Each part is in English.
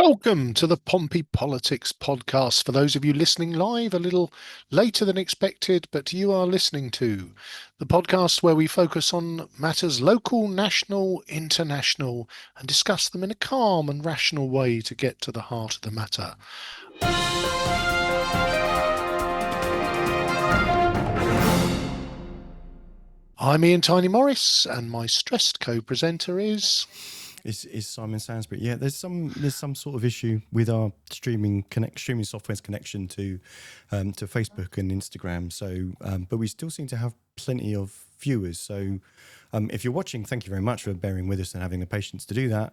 Welcome to the Pompey Politics podcast. For those of you listening live, a little later than expected, but you are listening to the podcast where we focus on matters local, national, international, and discuss them in a calm and rational way to get to the heart of the matter. I'm Ian Tiny Morris, and my stressed co-presenter is Simon Sansbury. Yeah, there's some sort of issue with our streaming software's connection to Facebook and Instagram. So, but we still seem to have plenty of viewers. So, if you're watching, thank you very much for bearing with us and having the patience to do that.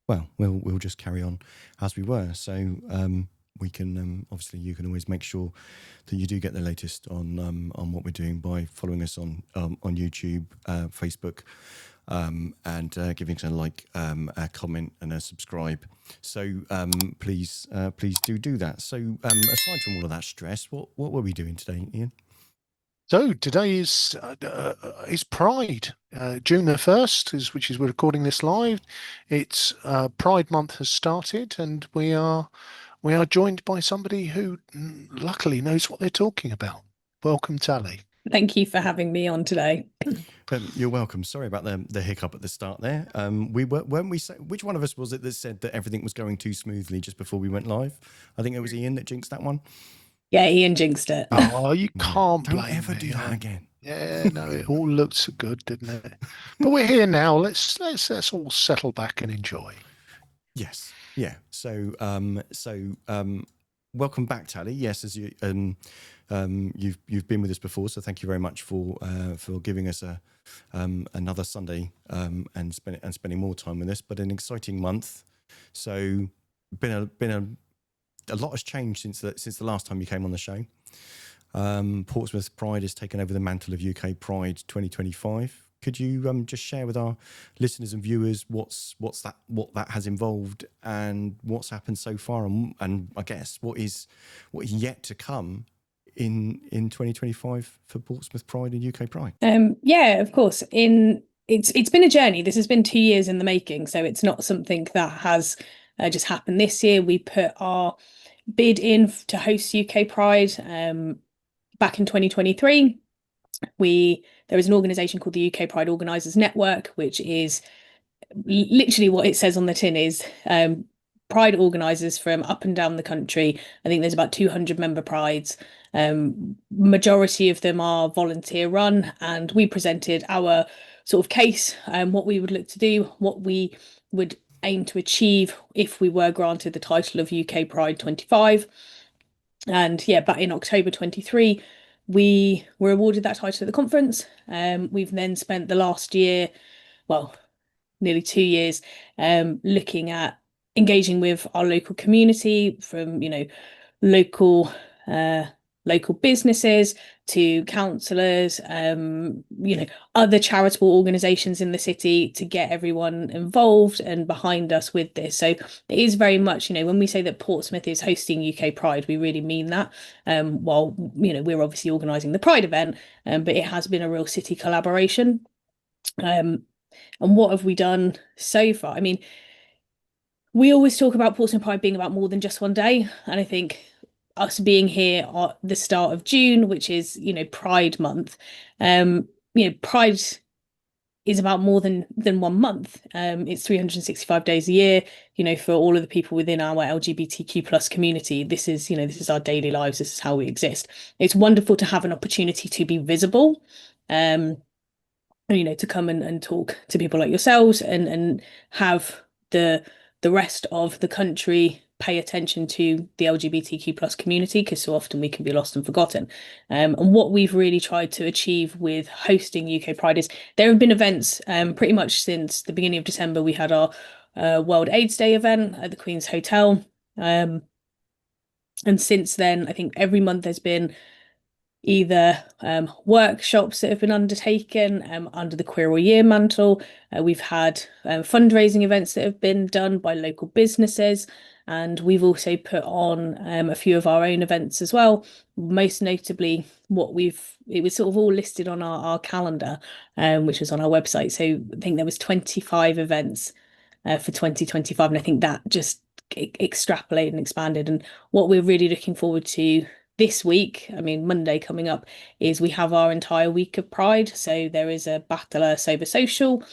Well, we'll just carry on as we were. So, we can obviously you can always make sure that you do get the latest on what we're doing by following us on YouTube, Facebook. And giving us a like, a comment, and a subscribe. So please do that. So aside from all of that stress, what were we doing today, Ian? So today is Pride, June the 1st, which is we're recording this live. It's Pride Month has started, and we are joined by somebody who luckily knows what they're talking about. Welcome, Tally. Thank you for having me on today. You're welcome. Sorry about the hiccup at the start there. Weren't we? Which one of us was it that said that everything was going too smoothly just before we went live? I think it was Ian that jinxed that one. Yeah, Ian jinxed it. Oh, you can't blame me. Don't ever do that again. Yeah, no, it all looked so good, didn't it? But we're here now. Let's all settle back and enjoy. Yes. Yeah. So welcome back, Tally. Yes, as you you've been with us before, so thank you very much for giving us another Sunday and spending more time with us. But an exciting month. So been a lot has changed since the last time you came on the show. Portsmouth Pride has taken over the mantle of UK Pride 2025. Could you just share with our listeners and viewers what that has involved and what's happened so far, and I guess what is yet to come in 2025 for Portsmouth Pride and UK Pride? Yeah, of course. It's been a journey. This has been 2 years in the making, so it's not something that has just happened this year. We put our bid in to host UK Pride back in 2023. There is an organisation called the UK Pride Organisers Network, which is literally what it says on the tin is Pride organisers from up and down the country. I think there's about 200 member prides. Majority of them are volunteer run, and we presented our sort of case, what we would look to do, what we would aim to achieve if we were granted the title of UK Pride 25. And yeah, but in October 23, we were awarded that title at the conference. We've then spent the last year, well, nearly 2 years, looking at engaging with our local community, from local businesses to councillors, other charitable organisations in the city, to get everyone involved and behind us with this. So it is very much, when we say that Portsmouth is hosting UK Pride, we really mean that. While we're obviously organising the Pride event, but it has been a real city collaboration. And what have we done so far? I mean, we always talk about Portsmouth Pride being about more than just one day, and I think us being here at the start of June, which is Pride Month, Pride is about more than 1 month. It's 365 days a year. For all of the people within our LGBTQ plus community, this is our daily lives. This is how we exist. It's wonderful to have an opportunity to be visible, to come and talk to people like yourselves, and have the rest of the country pay attention to the LGBTQ plus community, because so often we can be lost and forgotten. And what we've really tried to achieve with hosting UK Pride is there have been events pretty much since the beginning of December. We had our World AIDS Day event at the Queen's Hotel. And since then, I think every month there's been either workshops that have been undertaken under the Queer All Year mantle. We've had fundraising events that have been done by local businesses, and we've also put on a few of our own events as well. Most notably, it was sort of all listed on our calendar, which was on our website. So I think there was 25 events for 2025. And I think that just extrapolated and expanded. And what we're really looking forward to this week, I mean, Monday coming up, is we have our entire week of Pride. So there is a Battler Sober Social,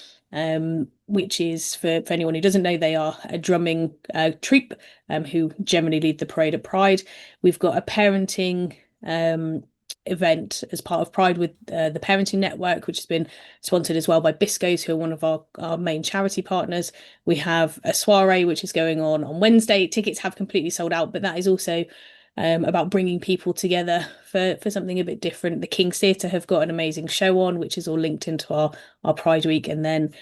which is for anyone who doesn't know, they are a drumming troupe who generally lead the parade at Pride. We've got a parenting event as part of Pride with the Parenting Network, which has been sponsored as well by Bisco's, who are one of our main charity partners. We have a soiree which is going on Wednesday. Tickets have completely sold out, but that is also about bringing people together for something a bit different. The King's Theatre have got an amazing show on, which is all linked into our Pride Week. And then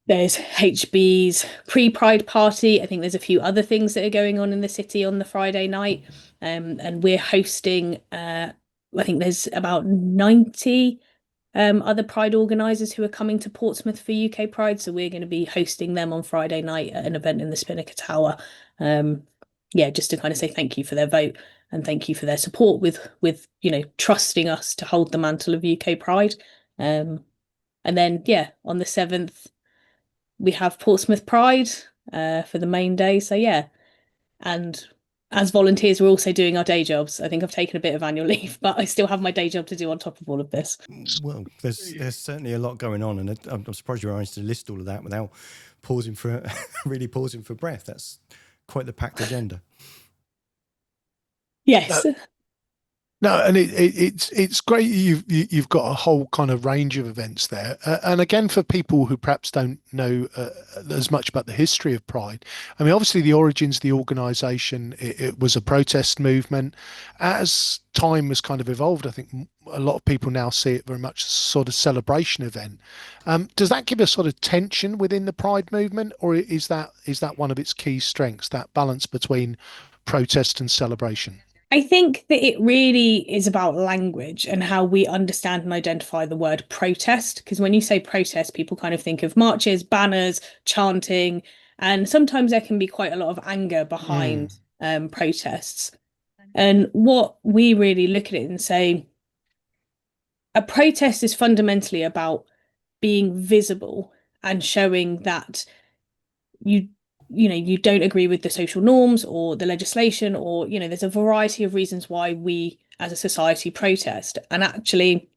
there's HB's pre-Pride party. I think there's a few other things that are going on in the city on the Friday night. And we're hosting, I think there's about 90 other Pride organisers who are coming to Portsmouth for UK Pride. So we're going to be hosting them on Friday night at an event in the Spinnaker Tower. Yeah, just to kind of say thank you for their vote and thank you for their support with trusting us to hold the mantle of UK Pride. And then on the 7th we have Portsmouth Pride for the main day. So yeah, and as volunteers, we're also doing our day jobs. I think I've taken a bit of annual leave, but I still have my day job to do on top of all of this. Well, there's certainly a lot going on, and I'm surprised you managed to list all of that without really pausing for breath. That's quite the packed agenda. Yes. No, and it's great. You've got a whole kind of range of events there, and again, for people who perhaps don't know as much about the history of Pride, I mean, obviously the origins of the organisation, it was a protest movement. As time has kind of evolved, I think a lot of people now see it very much as a sort of celebration event. Does that give a sort of tension within the Pride movement, or is that one of its key strengths, that balance between protest and celebration? I think that it really is about language and how we understand and identify the word protest. Because when you say protest, people kind of think of marches, banners, chanting, and sometimes there can be quite a lot of anger behind protests. And what we really look at it and say, a protest is fundamentally about being visible and showing that you don't agree with the social norms or the legislation, or there's a variety of reasons why we as a society protest. And actually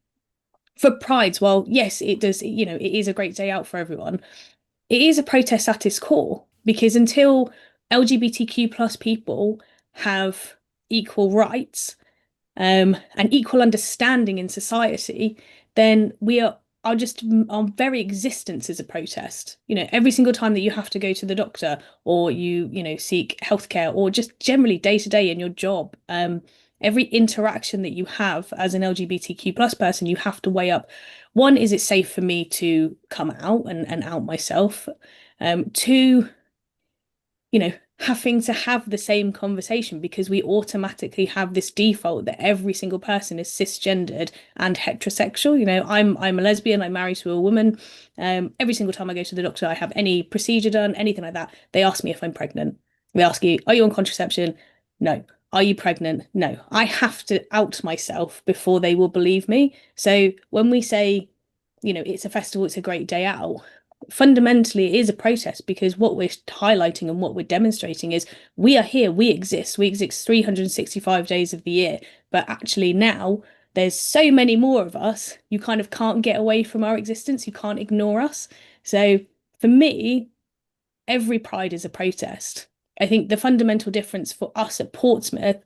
for prides, well, yes, it does, it is a great day out for everyone. It is a protest at its core, because until LGBTQ plus people have equal rights and equal understanding in society, then our very existence is a protest. Every single time that you have to go to the doctor, or you seek healthcare, or just generally day to day in your job, every interaction that you have as an LGBTQ plus person, you have to weigh up, one, is it safe for me to come out and out myself? Two, having to have the same conversation, because we automatically have this default that every single person is cisgendered and heterosexual. I'm a lesbian, I'm married to a woman. Every single time I go to the doctor, I have any procedure done, anything like that, they ask me if I'm pregnant. They ask you, are you on contraception? No. Are you pregnant? No. I have to out myself before they will believe me. So when we say, it's a festival, it's a great day out, fundamentally it is a protest, because what we're highlighting and what we're demonstrating is we are here, we exist 365 days of the year, but actually now there's so many more of us, you kind of can't get away from our existence, you can't ignore us. So for me, every Pride is a protest. I think the fundamental difference for us at Portsmouth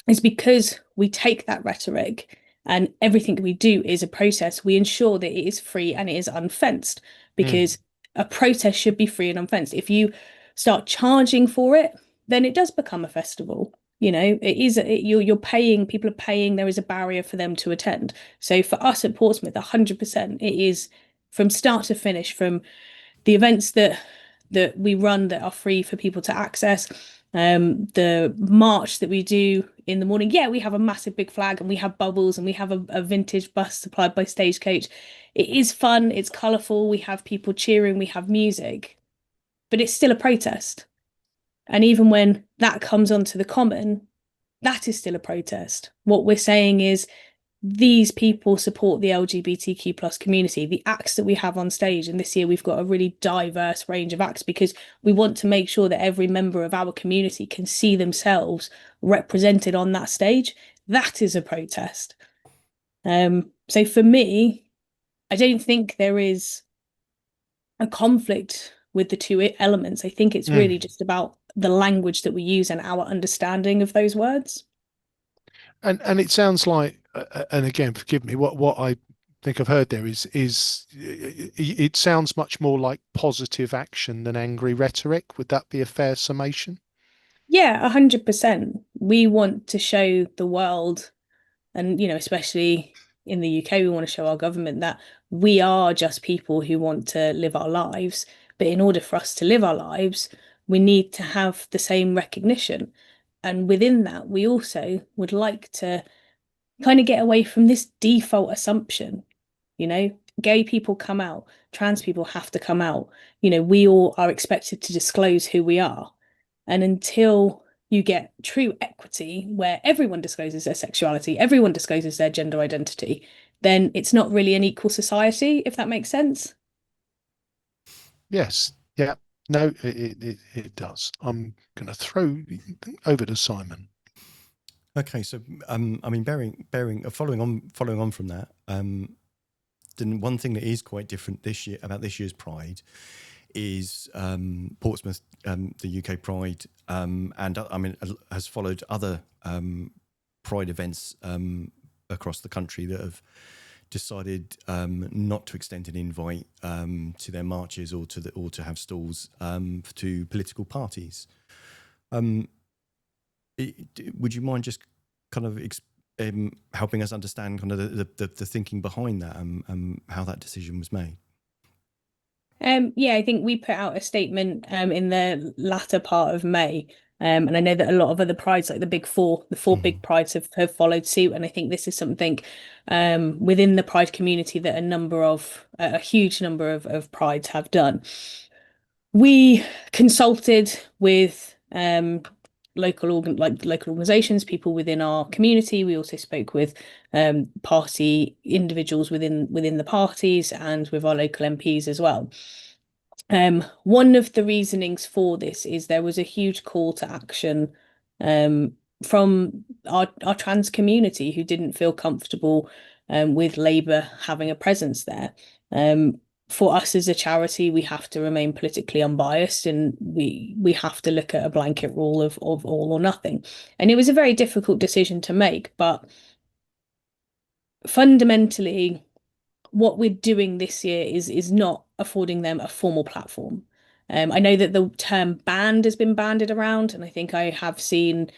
is because we take that rhetoric and everything we do is a protest, we ensure that it is free and it is unfenced, because a protest should be free and unfenced. If you start charging for it, then it does become a festival. You're paying, people are paying, there is a barrier for them to attend. So for us at Portsmouth, 100%, it is from start to finish, from the events that we run that are free for people to access, the march that we do in the morning. Yeah, we have a massive big flag and we have bubbles and we have a vintage bus supplied by Stagecoach. It is fun, it's colourful, we have people cheering, we have music, but it's still a protest. And even when that comes onto the common, that is still a protest. What we're saying is these people support the LGBTQ plus community, the acts that we have on stage. And this year we've got a really diverse range of acts because we want to make sure that every member of our community can see themselves represented on that stage. That is a protest. So for me, I don't think there is a conflict with the two elements. I think it's really just about the language that we use and our understanding of those words. And it sounds like, and again, forgive me, what I think I've heard there is it sounds much more like positive action than angry rhetoric. Would that be a fair summation? Yeah, 100%. We want to show the world, and especially in the UK, we want to show our government that we are just people who want to live our lives. But in order for us to live our lives, we need to have the same recognition. And within that, we also would like to kind of get away from this default assumption, gay people come out, trans people have to come out. We all are expected to disclose who we are. And until you get true equity where everyone discloses their sexuality, everyone discloses their gender identity, then it's not really an equal society, if that makes sense. Yes. Yeah. No, it does. I'm going to throw over to Simon. Okay, so I mean, following on from that, then one thing that is quite different this year about this year's Pride is Portsmouth, the UK Pride, and I mean has followed other Pride events across the country that have decided not to extend an invite to their marches or to have stalls to political parties. Would you mind just kind of helping us understand kind of the thinking behind that and how that decision was made? Yeah, I think we put out a statement in the latter part of May. And I know that a lot of other prides, like the four big prides have followed suit. And I think this is something within the pride community that a huge number of prides have done. We consulted with local organizations, people within our community. We also spoke with party individuals within the parties and with our local MPs as well. One of the reasonings for this is there was a huge call to action from our trans community who didn't feel comfortable with Labour having a presence there. For us as a charity, we have to remain politically unbiased, and we have to look at a blanket rule of all or nothing. And it was a very difficult decision to make, but fundamentally, what we're doing this year is not affording them a formal platform. I know that the term banned has been bandied around, and I think I have seen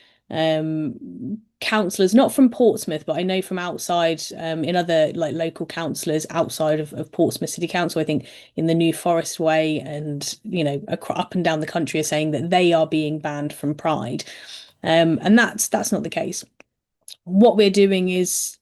councillors, not from Portsmouth, but I know from outside in other like local councillors outside of Portsmouth City Council, I think in the New Forest Way and up and down the country are saying that they are being banned from Pride. And that's not the case. What we're doing is,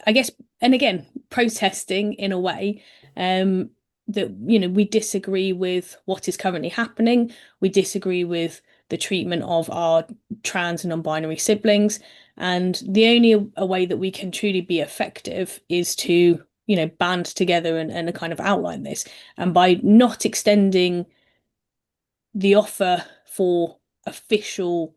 I guess, and again, protesting in a way that we disagree with what is currently happening. We disagree with the treatment of our trans and non-binary siblings, and the only a way that we can truly be effective is to band together and kind of outline this. And by not extending the offer for official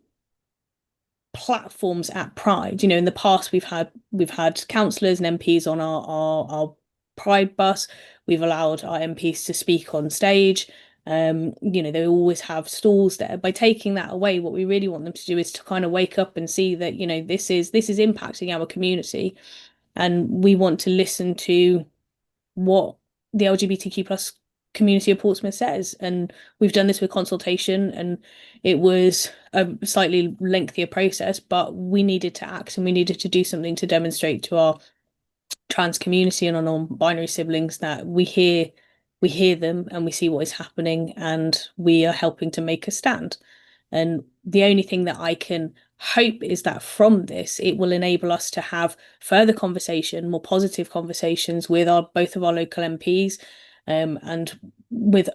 platforms at Pride, in the past we've had councillors and MPs on our Pride bus. We've allowed our MPs to speak on stage. They always have stalls there. By taking that away, what we really want them to do is to kind of wake up and see that this is impacting our community, and we want to listen to what the LGBTQ plus community of Portsmouth says. And we've done this with consultation, and it was a slightly lengthier process, but we needed to act and we needed to do something to demonstrate to our trans community and our non-binary siblings that we hear them and we see what is happening, and we are helping to make a stand. And the only thing that I can hope is that from this, it will enable us to have further conversation, more positive conversations with both of our local MPs, and with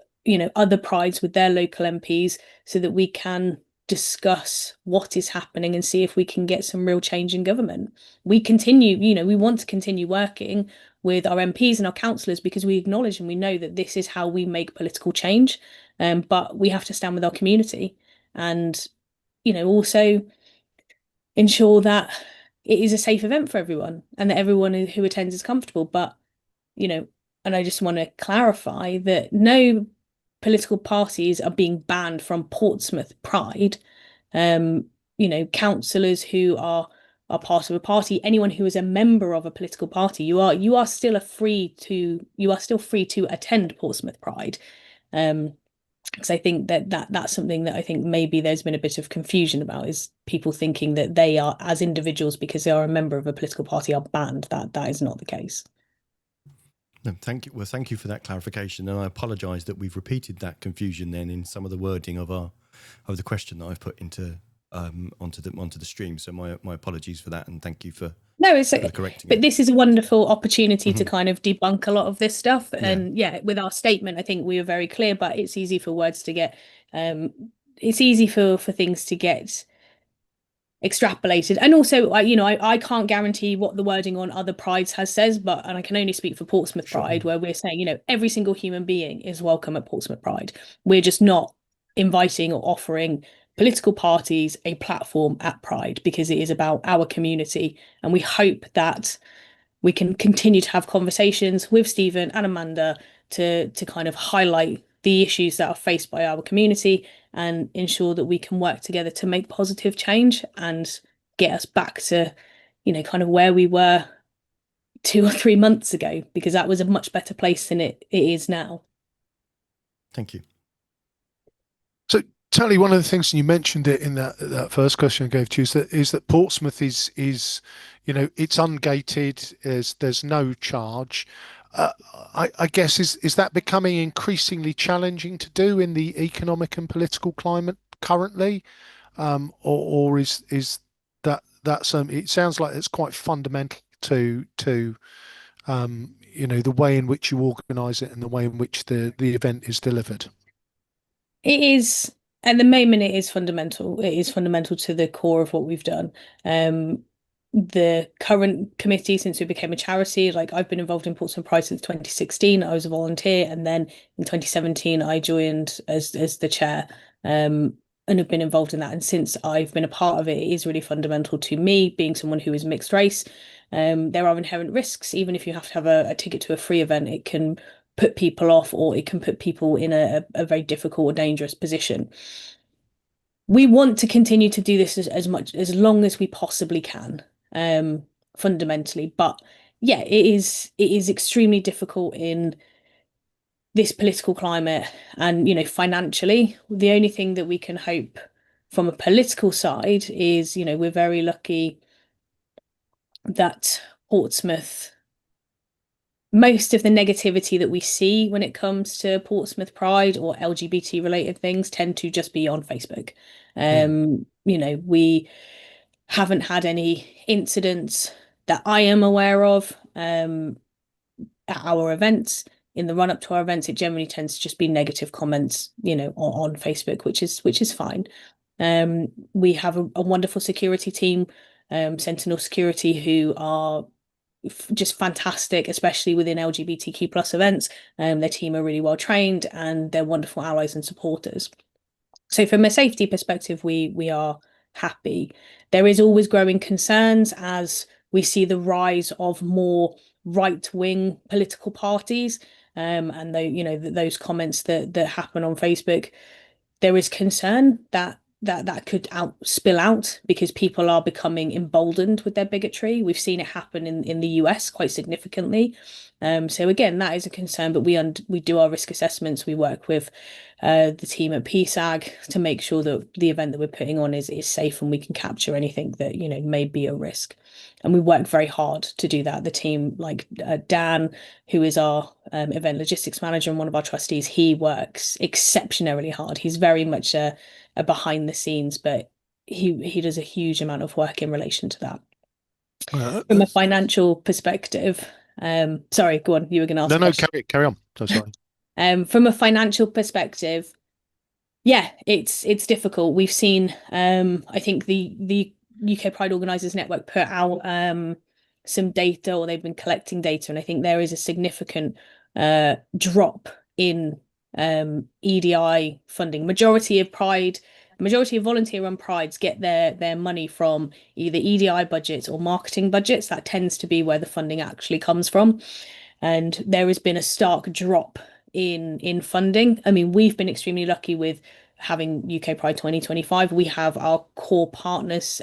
other prides with their local MPs, so that we can discuss what is happening and see if we can get some real change in government. We continue, we want to continue working with our MPs and our councillors because we acknowledge and we know that this is how we make political change. But we have to stand with our community and, also ensure that it is a safe event for everyone and that everyone who attends is comfortable. But, and I just want to clarify that no political parties are being banned from Portsmouth Pride. Councillors who are part of a party, anyone who is a member of a political party, you are still free to attend Portsmouth Pride. Because I think that's something that I think maybe there's been a bit of confusion about, is people thinking that they are, as individuals, because they are a member of a political party, are banned. That is not the case. No, thank you. Well, thank you for that clarification, and I apologise that we've repeated that confusion then in some of the wording of the question that I've put into onto the stream. So my apologies for that, and thank you for correcting but it. This is a wonderful opportunity to kind of debunk a lot of this stuff. And with our statement, I think we were very clear, but it's easy for words to get it's easy for things to get extrapolated. And also, I can't guarantee what the wording on other prides says, and I can only speak for Portsmouth Pride, where we're saying, every single human being is welcome at Portsmouth Pride. We're just not inviting or offering political parties a platform at Pride, because it is about our community. And we hope that we can continue to have conversations with Stephen and Amanda to kind of highlight the issues that are faced by our community and ensure that we can work together to make positive change and get us back to, kind of where we were 2 or 3 months ago, because that was a much better place than it is now. Thank you. So, Tally, one of the things, and you mentioned it in that first question I gave to you, is that Portsmouth is it's ungated, there's no charge. I guess is that becoming increasingly challenging to do in the economic and political climate currently, or is that it sounds like it's quite fundamental to the way in which you organise it and the way in which the event is delivered. It is, at the moment, it is fundamental. It is fundamental to the core of what we've done. The current committee, since we became a charity, like I've been involved in Portsmouth Pride since 2016. I was a volunteer, and then in 2017 I joined as the chair, and have been involved in that. And since I've been a part of it, it is really fundamental to me, being someone who is mixed race. There are inherent risks. Even if you have to have a ticket to a free event, it can put people off, or it can put people in a very difficult or dangerous position. We want to continue to do this as long as we possibly can. Fundamentally, but it is extremely difficult in this political climate, and financially, the only thing that we can hope from a political side is, we're very lucky that Portsmouth, most of the negativity that we see when it comes to Portsmouth Pride or LGBT related things tend to just be on Facebook. We haven't had any incidents that I am aware of at our events. In the run up to our events, it generally tends to just be negative comments, on Facebook, which is fine. We have a wonderful security team, Sentinel Security, who are just fantastic, especially within LGBTQ plus events. Their team are really well trained, and they're wonderful allies and supporters. So from a safety perspective, we are happy. There is always growing concerns as we see the rise of more right-wing political parties, and those comments that happen on Facebook. There is concern that could spill out because people are becoming emboldened with their bigotry. We've seen it happen in the US quite significantly. So again, that is a concern, but we do our risk assessments. We work with the team at PSAG to make sure that the event that we're putting on is safe, and we can capture anything that may be a risk. And we work very hard to do that. The team, like Dan, who is our event logistics manager and one of our trustees, he works exceptionally hard. He's very much a behind the scenes, but he does a huge amount of work in relation to that. From a financial perspective, sorry, go on. You were going to ask. No, carry on. So sorry. From a financial perspective, Yeah, it's difficult. We've seen I think the UK Pride Organisers Network put out some data, or they've been collecting data, and I think there is a significant drop in EDI funding. Majority of volunteer-run prides get their money from either EDI budgets or marketing budgets. That tends to be where the funding actually comes from. And there has been a stark drop in funding. I mean, we've been extremely lucky with having UK Pride 2025. We have our core partners,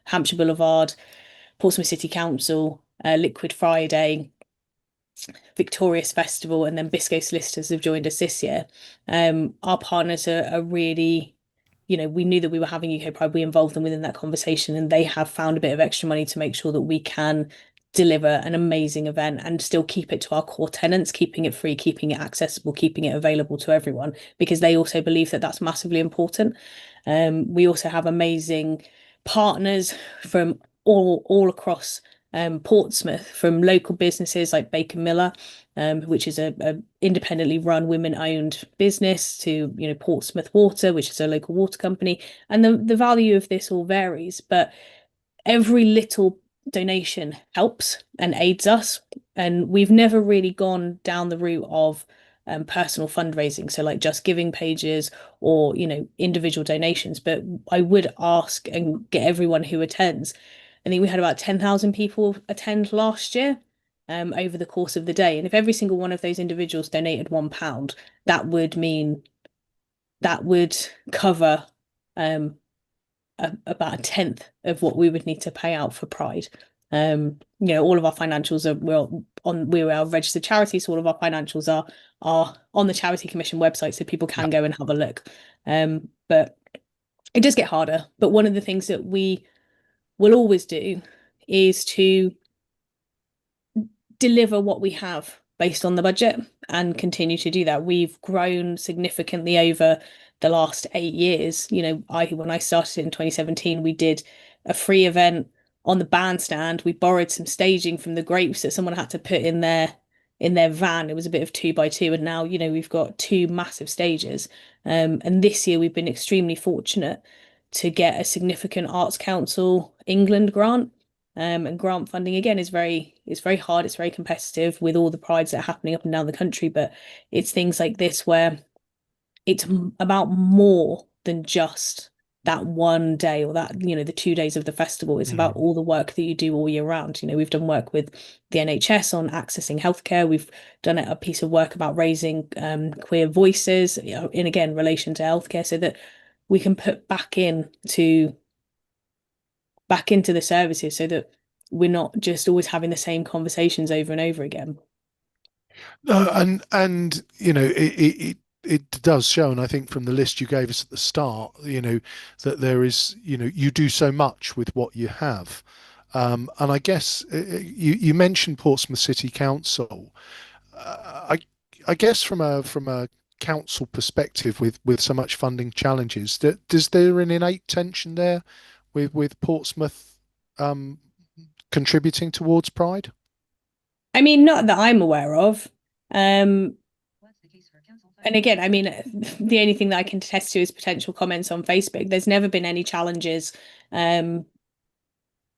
Hampshire Boulevard, Portsmouth City Council, Liquid Friday, Victorious Festival, and then Bisco Solicitors have joined us this year. Our partners are really, we knew that we were having UK Pride. We involved them within that conversation, and they have found a bit of extra money to make sure that we can deliver an amazing event and still keep it to our core tenants, keeping it free, keeping it accessible, keeping it available to everyone, because they also believe that that's massively important. We also have amazing partners from all across Portsmouth, from local businesses like Baker Miller, which is a independently run women-owned business, to Portsmouth Water, which is a local water company. And the value of this all varies, but every little donation helps and aids us. And we've never really gone down the route of personal fundraising, so like just giving pages or individual donations. But I would ask and get everyone who attends. I think we had about 10,000 people attend last year over the course of the day. And if every single one of those individuals donated £1, that would cover about a tenth of what we would need to pay out for Pride. All of our financials we're a registered charity, so all of our financials are on the Charity Commission website, so people can go and have a look. But it does get harder. But one of the things that we will always do is to deliver what we have based on the budget and continue to do that. We've grown significantly over the last 8 years. When I started in 2017, we did a free event on the bandstand. We borrowed some staging from the Grapes that someone had to put in their van. It was a bit of 2x2, and now we've got 2 massive stages. And this year we've been extremely fortunate to get a significant Arts Council England grant. And grant funding again it's very hard, it's very competitive with all the prides that are happening up and down the country, but it's things like this where it's about more than just that one day or that the 2 days of the festival. It's about all the work that you do all year round. We've done work with the NHS on accessing healthcare. We've done a piece of work about raising queer voices in again relation to healthcare, so that we can put back into the services, so that we're not just always having the same conversations over and over again. And it does show, and I think from the list you gave us at the start, that there is, you do so much with what you have. And I guess you mentioned Portsmouth City Council. I guess from a council perspective, with so much funding challenges, does there an innate tension there with Portsmouth contributing towards Pride? I mean, not that I'm aware of. And again, I mean, the only thing that I can attest to is potential comments on Facebook. There's never been any challenges. No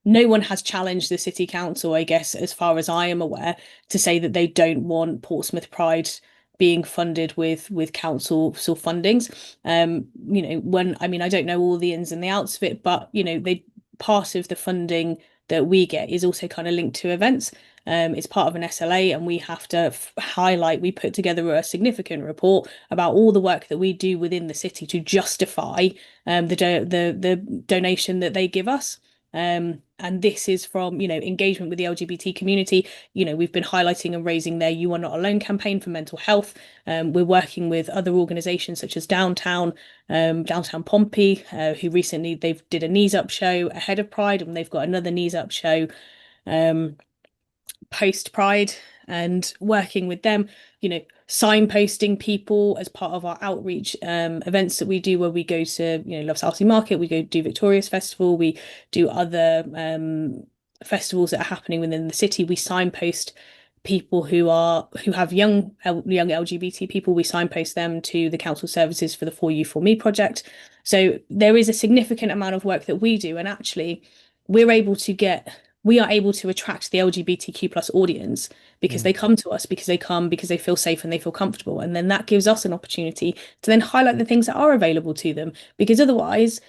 one has challenged the city council, I guess, as far as I am aware, to say that they don't want Portsmouth Pride being funded with council fundings. I don't know all the ins and the outs of it, but part of the funding that we get is also kind of linked to events. It's part of an SLA, and we have to highlight. We put together a significant report about all the work that we do within the city to justify the donation that they give us. And this is from engagement with the LGBT community. We've been highlighting and raising their "You Are Not Alone" campaign for mental health. We're working with other organisations such as Downtown Pompey, who recently they did a Knees Up show ahead of Pride, and they've got another Knees Up show post Pride, and working with them, signposting people as part of our outreach events that we do, where we go to Love Southsea Market, we go do Victorious Festival, we do other festivals that are happening within the city. We signpost people who have young LGBT people, we signpost them to the council services for the For You For Me project. So there is a significant amount of work that we do, and actually we are able to attract the LGBTQ plus audience because they come to us, because they feel safe and they feel comfortable, and then that gives us an opportunity to then highlight the things that are available to them, because otherwise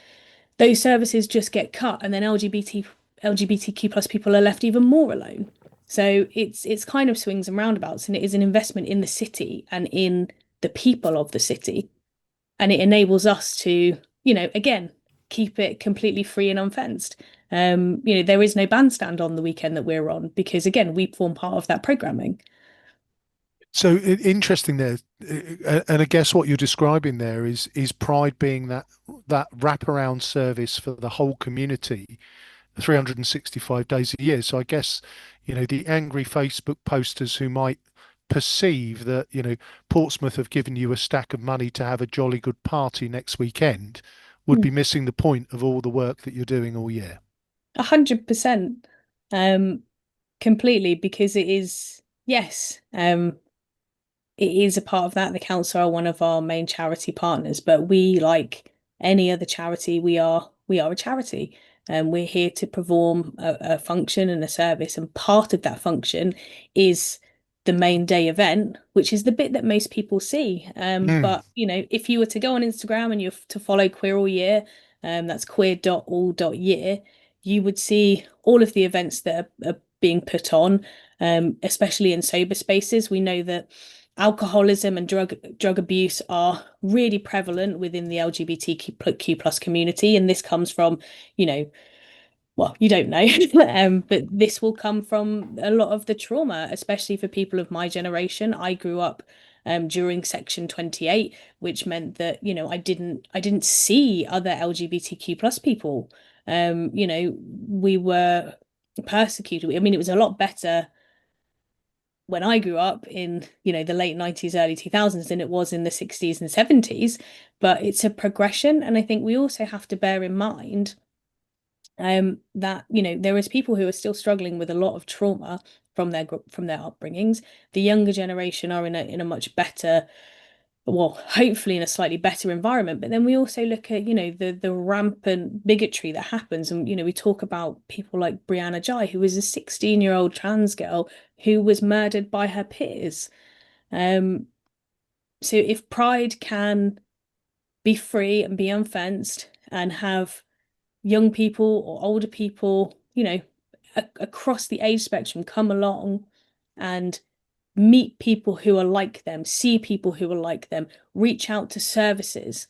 those services just get cut, and then LGBTQ plus people are left even more alone. So it's kind of swings and roundabouts, and it is an investment in the city and in the people of the city. And it enables us to, again, keep it completely free and unfenced. There is no bandstand on the weekend that we're on because, again, we form part of that programming. So interesting there, and I guess what you're describing there is Pride being that wraparound service for the whole community, 365 days a year. So I guess, the angry Facebook posters who might perceive that, Portsmouth have given you a stack of money to have a jolly good party next weekend would be missing the point of all the work that you're doing all year. 100%, completely, because it is, yes, it is a part of that. The council are one of our main charity partners, but we, like any other charity, we are a charity, and we're here to perform a function and a service. And part of that function is the main day event, which is the bit that most people see. But if you were to go on Instagram and you're to follow Queer All Year, that's queer.all.year, you would see all of the events that are being put on, especially in sober spaces. We know that alcoholism and drug abuse are really prevalent within the LGBTQ plus community, and this comes from, well, you don't know, but this will come from a lot of the trauma, especially for people of my generation. I grew up during Section 28, which meant that, I didn't see other LGBTQ plus people. We were persecuted. I mean, it was a lot better when I grew up in, the late 90s, early 2000s than it was in the 60s and 70s. But it's a progression. And I think we also have to bear in mind that, there is people who are still struggling with a lot of trauma from their upbringings. The younger generation are in a much better, well, hopefully in a slightly better environment. But then we also look at, the rampant bigotry that happens. And, we talk about people like Brianna Jai, who was a 16-year-old trans girl who was murdered by her peers. So if Pride can be free and be unfenced and have young people or older people, across the age spectrum come along and meet people who are like them, see people who are like them, reach out to services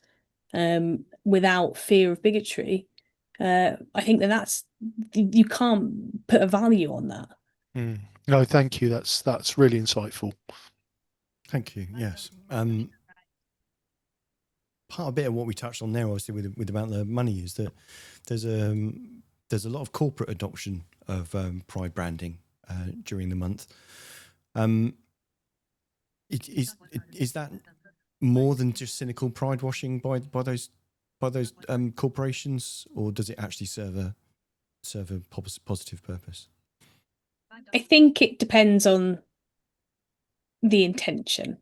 without fear of bigotry. I think that's you can't put a value on that. No, thank you. That's really insightful. Thank you. Yes. Part of bit of what we touched on there, obviously, with about the money, is that there's a lot of corporate adoption of Pride branding during the month. Is that more than just cynical pride washing by those corporations, or does it actually serve a positive purpose? I think it depends on the intention.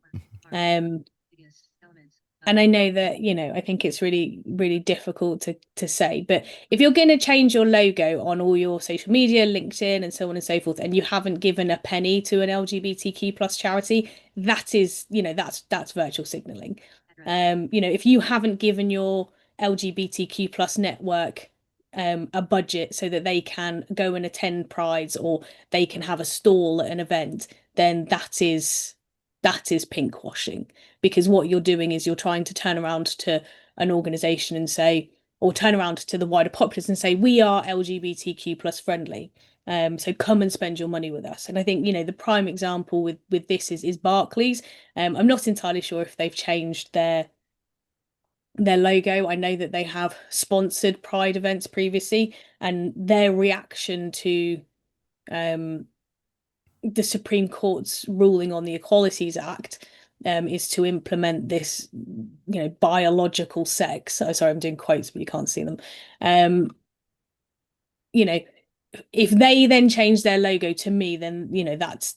And I know that, I think it's really, really difficult to say, but if you're going to change your logo on all your social media, LinkedIn and so on and so forth, and you haven't given a penny to an LGBTQ plus charity, that is, that's virtual signaling. If you haven't given your LGBTQ plus network a budget so that they can go and attend prides or they can have a stall at an event, then that is pink washing, because what you're doing is you're trying to turn around to an organization and say, or turn around to the wider populace and say, we are LGBTQ plus friendly. So come and spend your money with us. And I think, the prime example with this is Barclays. I'm not entirely sure if they've changed their logo. I know that they have sponsored Pride events previously, and their reaction to the Supreme Court's ruling on the Equalities Act is to implement this, biological sex. Oh, sorry, I'm doing quotes, but you can't see them. if they then change their logo to me, then that's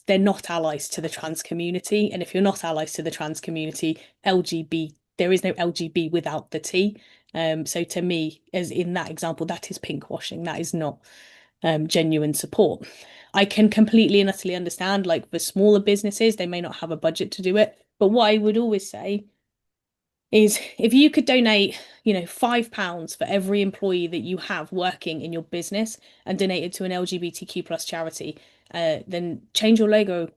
they're not allies to the trans community. And if you're not allies to the trans community, LGB, there is no LGB without the T. So to me, as in that example, that is pinkwashing. That is not genuine support. I can completely and utterly understand, like for smaller businesses, they may not have a budget to do it. But what I would always say is if you could donate, £5 for every employee that you have working in your business and donate it to an LGBTQ plus charity, then change your logo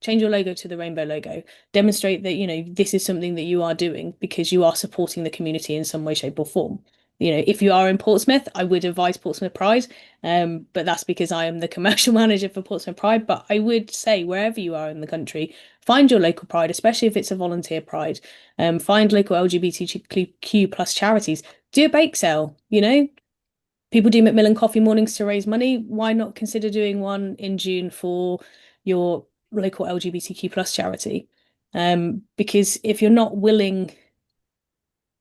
to the rainbow logo. Demonstrate that, this is something that you are doing because you are supporting the community in some way, shape, or form. If you are in Portsmouth, I would advise Portsmouth Pride, but that's because I am the commercial manager for Portsmouth Pride. But I would say wherever you are in the country, find your local pride, especially if it's a volunteer pride. Find local LGBTQ plus charities. Do a bake sale, People do Macmillan coffee mornings to raise money. Why not consider doing one in June for your local LGBTQ plus charity? Because if you're not willing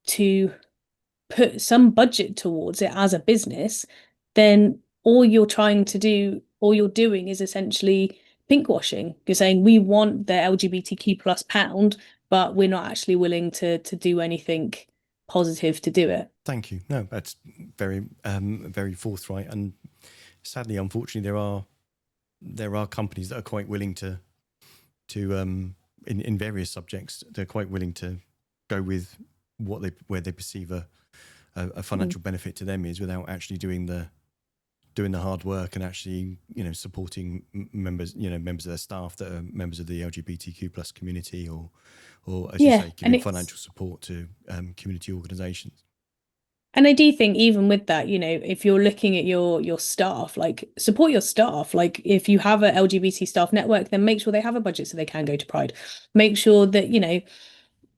to put some budget towards it as a business, then all you're doing is essentially pinkwashing. You're saying we want the LGBTQ plus pound, but we're not actually willing to do anything positive to do it. Thank you. No, that's very very forthright. And sadly, unfortunately, there are companies that are quite willing to in various subjects, they're quite willing to go with where they perceive a financial benefit to them is, without actually doing the hard work and actually supporting members of their staff that are members of the LGBTQ plus community, or as you say, giving financial support to community organisations. And I do think even with that, if you're looking at your staff, like support your staff. Like if you have a LGBT staff network, then make sure they have a budget so they can go to Pride. Make sure that,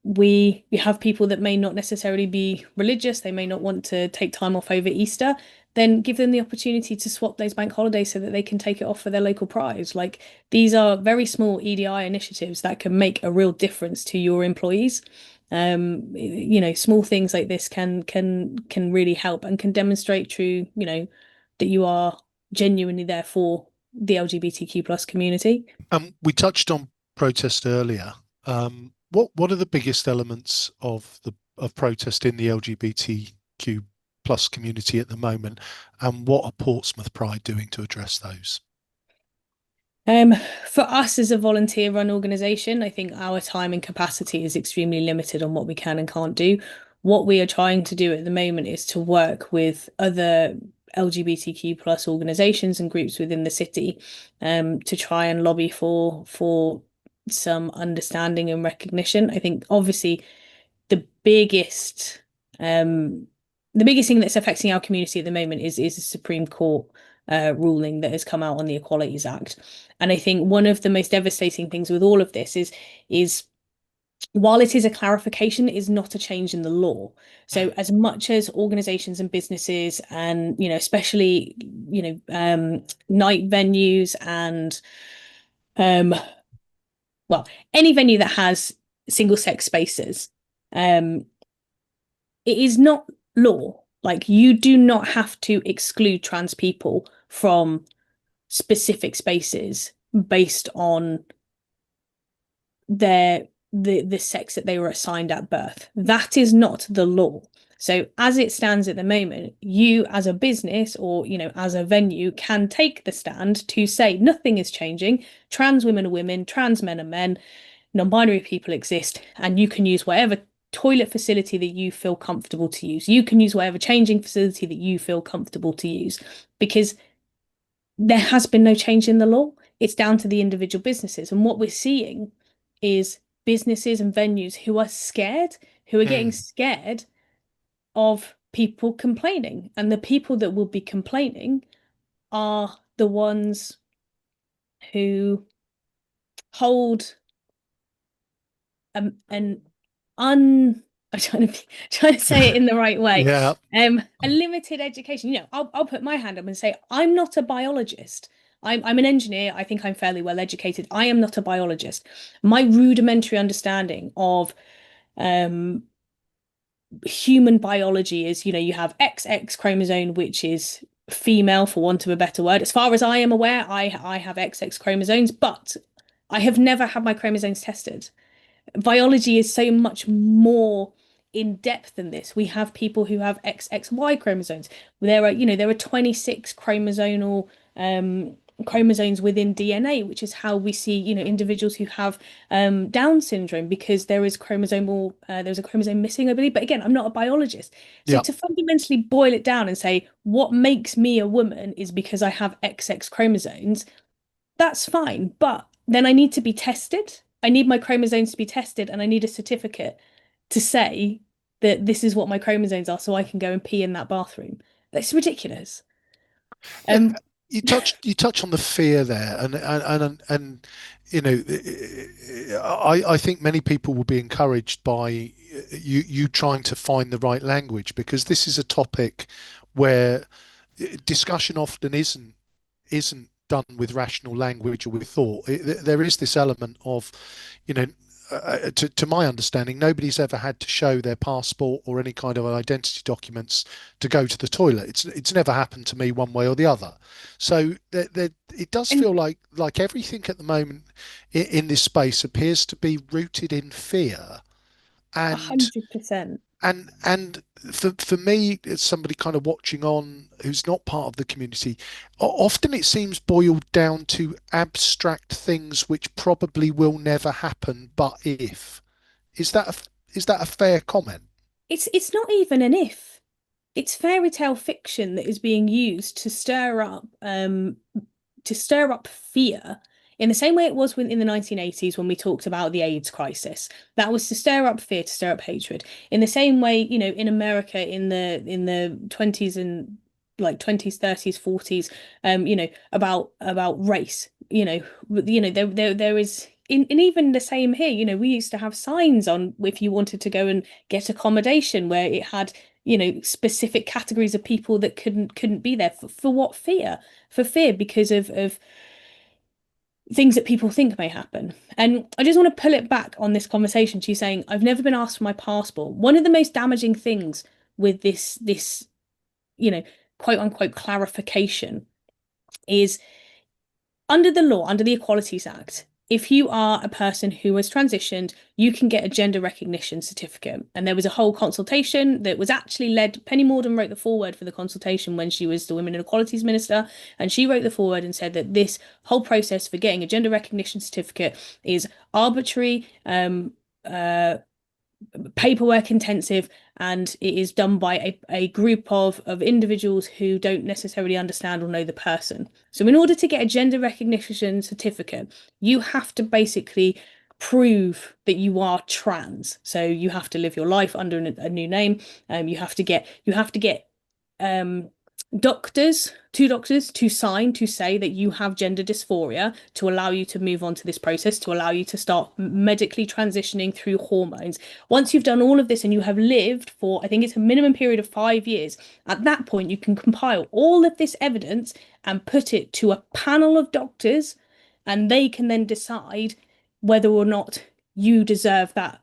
we have people that may not necessarily be religious, they may not want to take time off over Easter, then give them the opportunity to swap those bank holidays so that they can take it off for their local pride. Like these are very small EDI initiatives that can make a real difference to your employees. Small things like this can really help and can demonstrate true, that you are genuinely there for the LGBTQ plus community. We touched on protest earlier. What are the biggest elements of protest in the LGBTQ plus community at the moment, and what are Portsmouth Pride doing to address those? For us as a volunteer-run organisation, I think our time and capacity is extremely limited on what we can and can't do. What we are trying to do at the moment is to work with other LGBTQ plus organisations and groups within the city, to try and lobby for some understanding and recognition. I think obviously the biggest thing that's affecting our community at the moment is the Supreme Court ruling that has come out on the Equalities Act. And I think one of the most devastating things with all of this is while it is a clarification, it is not a change in the law. So as much as organizations and businesses and, especially, night venues and, any venue that has single sex spaces, it is not law. Like you do not have to exclude trans people from specific spaces based on the sex that they were assigned at birth. That is not the law. So as it stands at the moment, you as a business or, as a venue can take the stand to say nothing is changing. Trans women are women, trans men are men, non-binary people exist, and you can use whatever toilet facility that you feel comfortable to use. You can use whatever changing facility that you feel comfortable to use, because there has been no change in the law. It's down to the individual businesses. And what we're seeing is businesses and venues who are scared, who are getting scared of people complaining. And the people that will be complaining are the ones who hold I'm trying to say it in the right way. Yeah. A limited education. I'll put my hand up and say I'm not a biologist. I'm an engineer. I think I'm fairly well educated. I am not a biologist. My rudimentary understanding of human biology is, you have XX chromosome, which is female, for want of a better word. As far as I am aware, I have XX chromosomes, but I have never had my chromosomes tested. Biology is so much more in depth than this. We have people who have XXY chromosomes. There are 26 chromosomes within DNA, which is how we see, individuals who have Down syndrome, because there's a chromosome missing, I believe. But again, I'm not a biologist. So Yeah. to fundamentally boil it down and say what makes me a woman is because I have XX chromosomes, that's fine. But then I need to be tested. I need my chromosomes to be tested, and I need a certificate to say that this is what my chromosomes are, so I can go and pee in that bathroom. That's ridiculous. Uh, Um, you touch on the fear there, and you know, I think many people will be encouraged by you trying to find the right language, because this is a topic where discussion often isn't done with rational language or with thought. There is this element of, you know, to my understanding, nobody's ever had to show their passport or any kind of identity documents to go to the toilet. It's never happened to me one way or the other. So it does and feel like everything at the moment in this space appears to be rooted in fear, and 100%. and for me, as somebody kind of watching on who's not part of the community, often it seems boiled down to abstract things which probably will never happen, but if. Is that a fair comment? It's not even an if. It's fairy tale fiction that is being used to stir up fear, in the same way it was in the 1980s when we talked about the AIDS crisis. That was to stir up fear, to stir up hatred. In the same way, in America in the 20s and like 20s, 30s, 40s, about race. There is in even the same here, we used to have signs on if you wanted to go and get accommodation where it had specific categories of people that couldn't be there for what fear? For fear because of things that people think may happen. And I just want to pull it back on this conversation to you saying I've never been asked for my passport. One of the most damaging things with this you know quote unquote clarification is, under the law, under the Equalities Act, if you are a person who has transitioned, you can get a gender recognition certificate. And there was a whole consultation that was actually led. Penny Mordaunt wrote the foreword for the consultation when she was the Women and Equalities Minister. And she wrote the foreword and said that this whole process for getting a gender recognition certificate is arbitrary, paperwork intensive, and it is done by a group of individuals who don't necessarily understand or know the person. So in order to get a gender recognition certificate, you have to basically prove that you are trans. So you have to live your life under a new name. You have to get um two doctors to sign to say that you have gender dysphoria, to allow you to move on to this process, to allow you to start medically transitioning through hormones. Once you've done all of this and you have lived for, I think it's a minimum period of 5 years, at that point you can compile all of this evidence and put it to a panel of doctors, and they can then decide whether or not you deserve that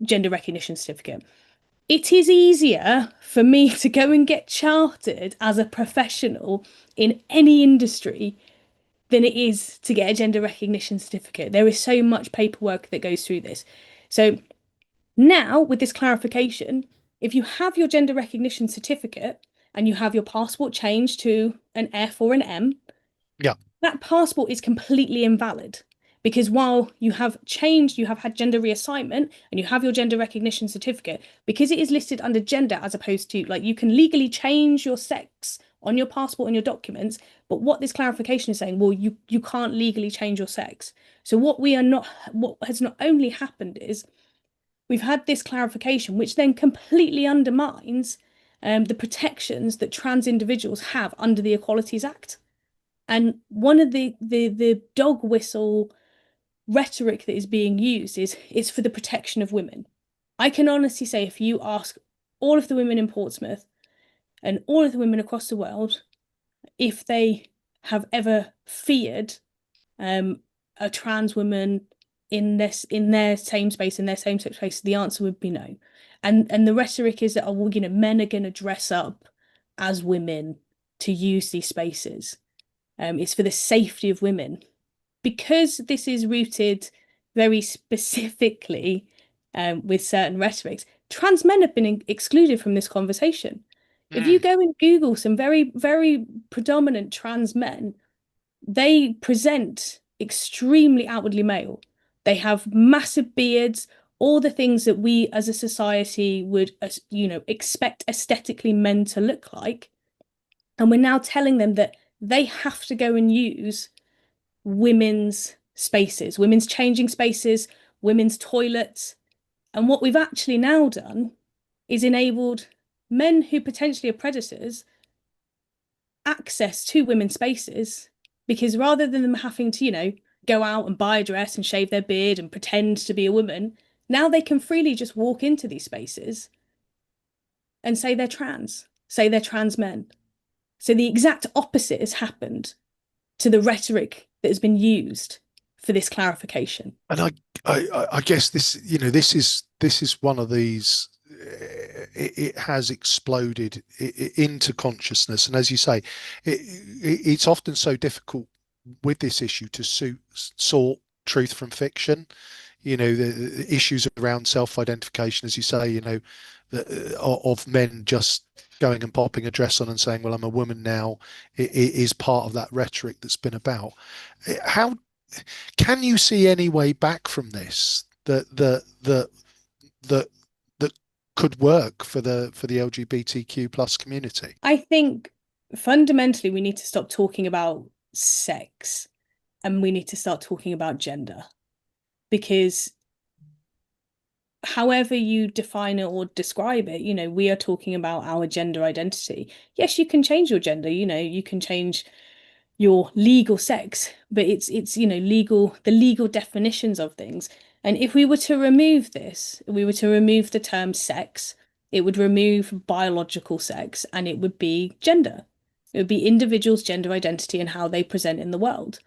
gender recognition certificate. It is easier for me to go and get chartered as a professional in any industry than it is to get a gender recognition certificate. There is so much paperwork that goes through this. So now, with this clarification, if you have your gender recognition certificate and you have your passport changed to an F or an M, Yeah. that passport is completely invalid, because while you have changed, you have had gender reassignment and you have your gender recognition certificate, because it is listed under gender, as opposed to, like, you can legally change your sex on your passport and your documents, but what this clarification is saying, well, you can't legally change your sex. So what has not only happened is we've had this clarification, which then completely undermines the protections that trans individuals have under the Equalities Act. And one of the dog whistle rhetoric that is being used is it's for the protection of women. I can honestly say, if you ask all of the women in Portsmouth and all of the women across the world if they have ever feared a trans woman in their same space, in their same sex space, the answer would be no. And the rhetoric is that, oh, well, men are going to dress up as women to use these spaces. It's for the safety of women. Because this is rooted very specifically with certain rhetorics, trans men have been excluded from this conversation. If you go and Google some very, very predominant trans men, they present extremely outwardly male. They have massive beards, all the things that we as a society would, expect aesthetically men to look like. And we're now telling them that they have to go and use women's spaces, women's changing spaces, women's toilets. And what we've actually now done is enabled men who potentially are predators access to women's spaces, because rather than them having to, go out and buy a dress and shave their beard and pretend to be a woman, now they can freely just walk into these spaces and say they're trans, say they're trans men. So the exact opposite has happened to the rhetoric that has been used for this clarification. And I guess this is one of these. It has exploded into consciousness, and as you say, it's often so difficult with this issue to sort truth from fiction. The issues around self-identification, as you say, of men just going and popping a dress on and saying, well, I'm a woman now, it is part of that rhetoric that's been about. How can you see any way back from this that could work for the LGBTQ plus community? I think fundamentally we need to stop talking about sex and we need to start talking about gender, because however you define it or describe it, we are talking about our gender identity. Yes, you can change your gender, you can change your legal sex, but it's the legal definitions of things. And if we were to remove this, if we were to remove the term sex, it would remove biological sex and it would be gender. It would be individuals' gender identity and how they present in the world.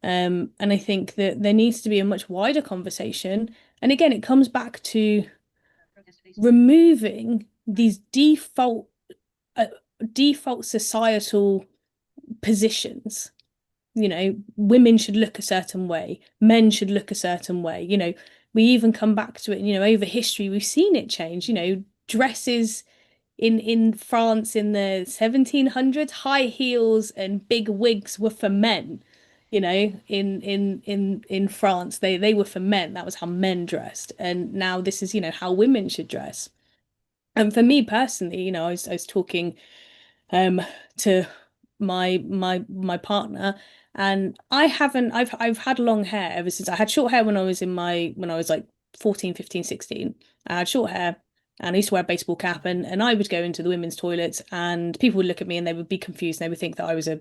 And I think that there needs to be a much wider conversation. And again, it comes back to removing these default societal positions. Women should look a certain way, men should look a certain way. We even come back to it, over history, we've seen it change. Dresses in France in the 1700s, high heels and big wigs were for men. In France, they were for men. That was how men dressed. And now this is, how women should dress. And for me personally, I was talking to my partner, and I've had long hair ever since. I had short hair when I was like 14, 15, 16. I had short hair and I used to wear a baseball cap, and I would go into the women's toilets and people would look at me and they would be confused and they would think that I was a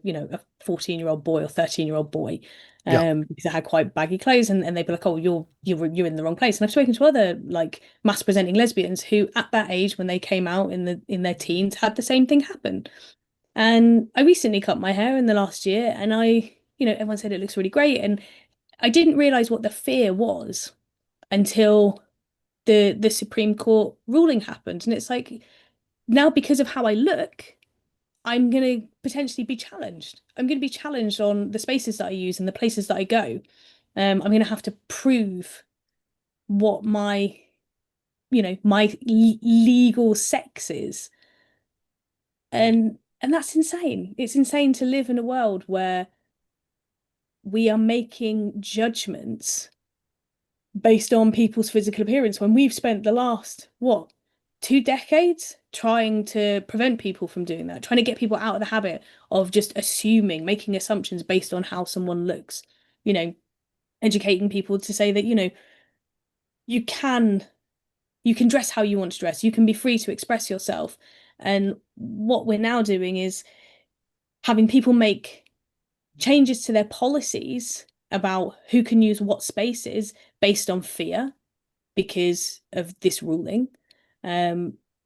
14-year-old boy or 13-year-old boy. Because I had quite baggy clothes, and they'd be like, oh, you're in the wrong place. And I've spoken to other like mass presenting lesbians who at that age, when they came out in their teens, had the same thing happen. And I recently cut my hair in the last year, and everyone said it looks really great. And I didn't realize what the fear was until the Supreme Court ruling happened. And it's like, now because of how I look, I'm going to potentially be challenged. I'm going to be challenged on the spaces that I use and the places that I go. I'm going to have to prove what my legal sex is. And that's insane. It's insane to live in a world where we are making judgments based on people's physical appearance when we've spent the last, 2 decades trying to prevent people from doing that, trying to get people out of the habit of just assuming, making assumptions based on how someone looks, educating people to say that, you can dress how you want to dress, you can be free to express yourself. And what we're now doing is having people make changes to their policies about who can use what spaces based on fear because of this ruling.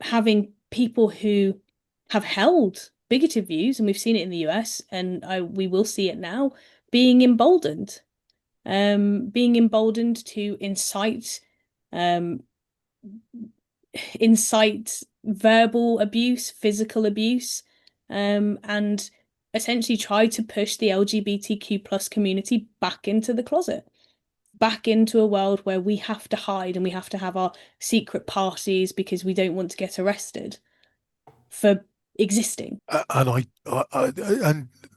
Having people who have held bigoted views, and we've seen it in the US, and we will see it now, being emboldened to incite verbal abuse, physical abuse, and essentially try to push the LGBTQ plus community back into the closet, back into a world where we have to hide and we have to have our secret parties because we don't want to get arrested for existing. And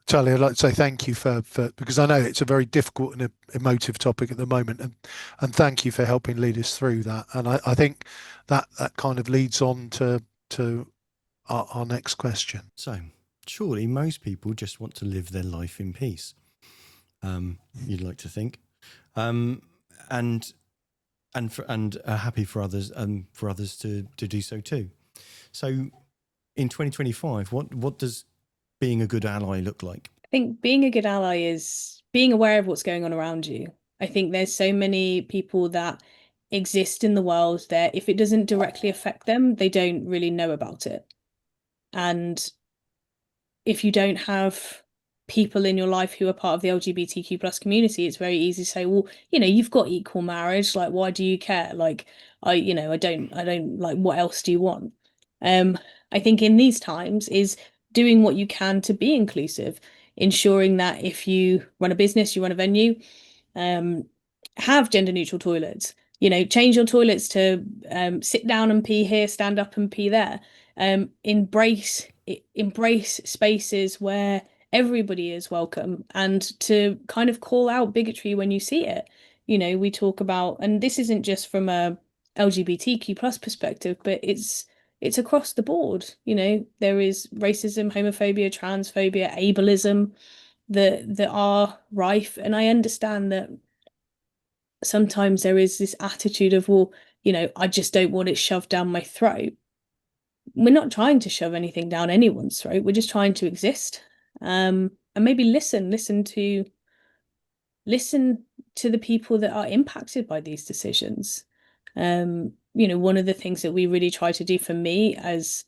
Charlie, I'd like to say thank you for because I know it's a very difficult and emotive topic at the moment, and thank you for helping lead us through that. And I think that kind of leads on to our next question. So, surely most people just want to live their life in peace. You'd like to think, and are happy for others to do so too. So, in 2025, what does being a good ally look like? I think being a good ally is being aware of what's going on around you. I think there's so many people that exist in the world that if it doesn't directly affect them, they don't really know about it. And if you don't have people in your life who are part of the LGBTQ plus community, it's very easy to say, well, you've got equal marriage, like why do you care? Like I don't like, what else do you want? I think in these times is doing what you can to be inclusive, ensuring that if you run a business, you run a venue, have gender neutral toilets, change your toilets to sit down and pee here, stand up and pee there. Embrace spaces where everybody is welcome, and to kind of call out bigotry when you see it. We talk about, and this isn't just from a LGBTQ plus perspective, but it's across the board. There is racism, homophobia, transphobia, ableism that are rife, and I understand that sometimes there is this attitude of, well, I just don't want it shoved down my throat. We're not trying to shove anything down anyone's throat. We're just trying to exist. And maybe listen to the people that are impacted by these decisions. One of the things that we really try to do, for me as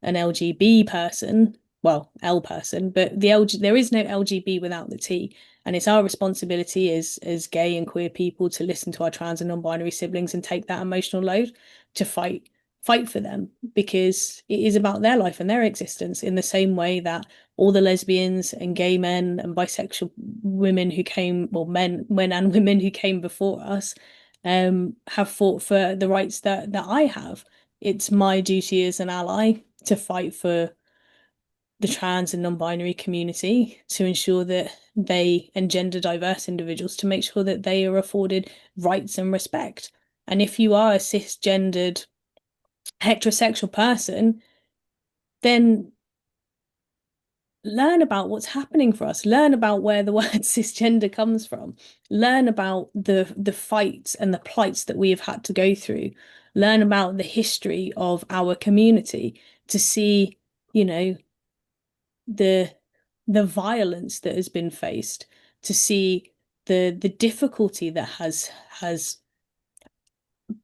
an LGB person, well, L person, but there is no LGB without the T. And it's our responsibility as gay and queer people to listen to our trans and non-binary siblings and take that emotional load to fight for them, because it is about their life and their existence, in the same way that all the lesbians and gay men and bisexual women who came, well, men and women who came before us, have fought for the rights that I have. It's my duty as an ally to fight for the trans and non-binary community, to ensure that they, and gender diverse individuals, to make sure that they are afforded rights and respect. And if you are a cisgendered heterosexual person, then learn about what's happening for us, learn about where the word cisgender comes from, learn about the fights and the plights that we have had to go through, learn about the history of our community, to see, the violence that has been faced, to see the difficulty that has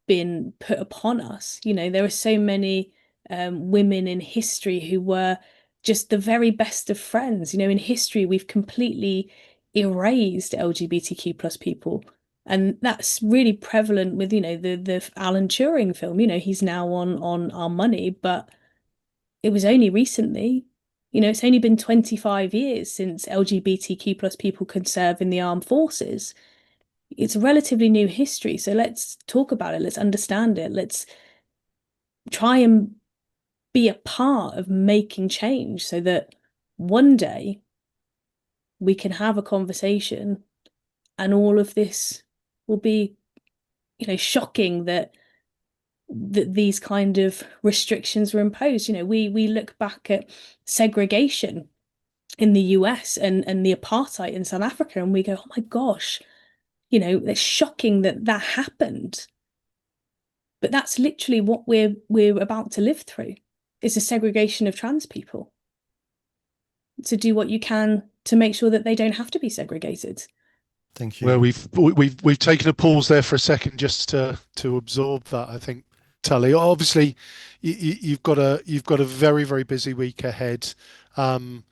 been put upon us. There are so many women in history who were just the very best of friends. In history, we've completely erased LGBTQ plus people. And that's really prevalent with, the Alan Turing film. He's now on our money, but it was only recently. It's only been 25 years since LGBTQ plus people could serve in the armed forces. It's a relatively new history, so let's talk about it. Let's understand it. Let's try and be a part of making change, so that one day we can have a conversation and all of this will be, shocking that these kind of restrictions were imposed. We look back at segregation in the US and the apartheid in South Africa, and we go, oh my gosh, it's shocking that happened. But that's literally what we're about to live through. It's a segregation of trans people. To do what you can to make sure that they don't have to be segregated. Thank you. Well, we've taken a pause there for a second just to absorb that, I think. Tally, obviously, you've got a very, very busy week ahead. When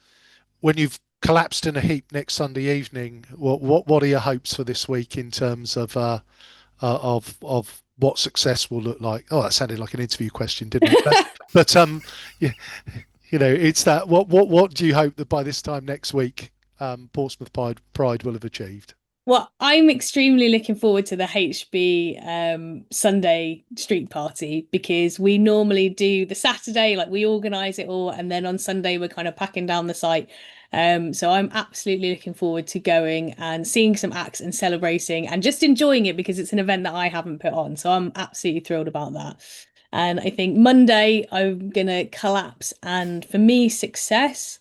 you've collapsed in a heap next Sunday evening, what are your hopes for this week in terms of what success will look like? Oh, that sounded like an interview question, didn't it? But yeah, it's that. What do you hope that by this time next week, Portsmouth Pride will have achieved? Well, I'm extremely looking forward to the HB Sunday street party, because we normally do the Saturday, like we organise it all, and then on Sunday we're kind of packing down the site. So I'm absolutely looking forward to going and seeing some acts and celebrating and just enjoying it, because it's an event that I haven't put on. So I'm absolutely thrilled about that. And I think Monday I'm gonna collapse, and for me, success,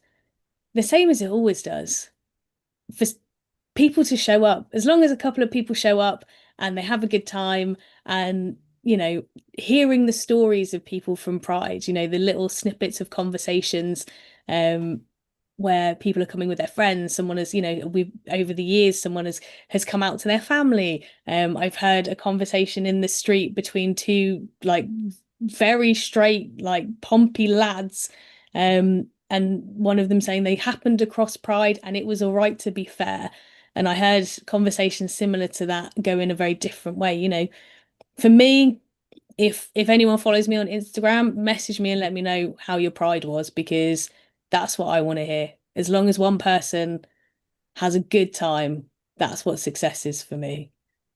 the same as it always does. For people to show up, as long as a couple of people show up and they have a good time, and hearing the stories of people from Pride, the little snippets of conversations, um where people are coming with their friends. Someone has, we over the years, someone has come out to their family. I've heard a conversation in the street between two like very straight, like pompy lads, and one of them saying they happened across Pride and it was all right to be fair. And I heard conversations similar to that go in a very different way. For me, if anyone follows me on Instagram, message me and let me know how your Pride was, because that's what I want to hear. As long as one person has a good time, that's what success is for me.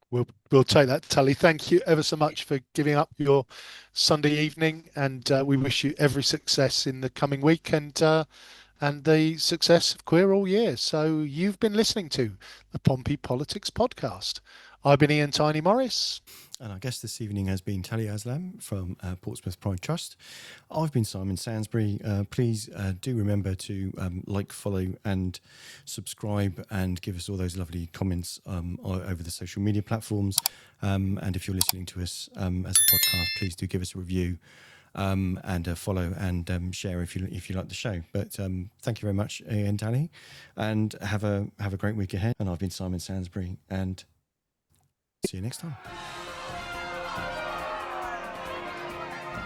We'll take that, Tully. Thank you ever so much for giving up your Sunday evening, and we wish you every success in the coming week, and the success of Queer All Year. So you've been listening to the Pompey Politics Podcast. I've been Ian Tiny Morris. And our guest this evening has been Tally Aslam from Portsmouth Pride Trust. I've been Simon Sansbury. Please do remember to like, follow and subscribe, and give us all those lovely comments over the social media platforms. And if you're listening to us as a podcast, please do give us a review and follow and share if you like the show. But thank you very much, Ian, Tally, and have a great week ahead. And I've been Simon Sansbury, and see you next time.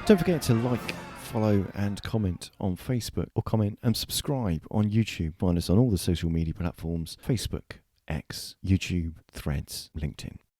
Don't forget to like, follow and comment on Facebook, or comment and subscribe on YouTube. Find us on all the social media platforms: Facebook, X, YouTube, Threads, LinkedIn.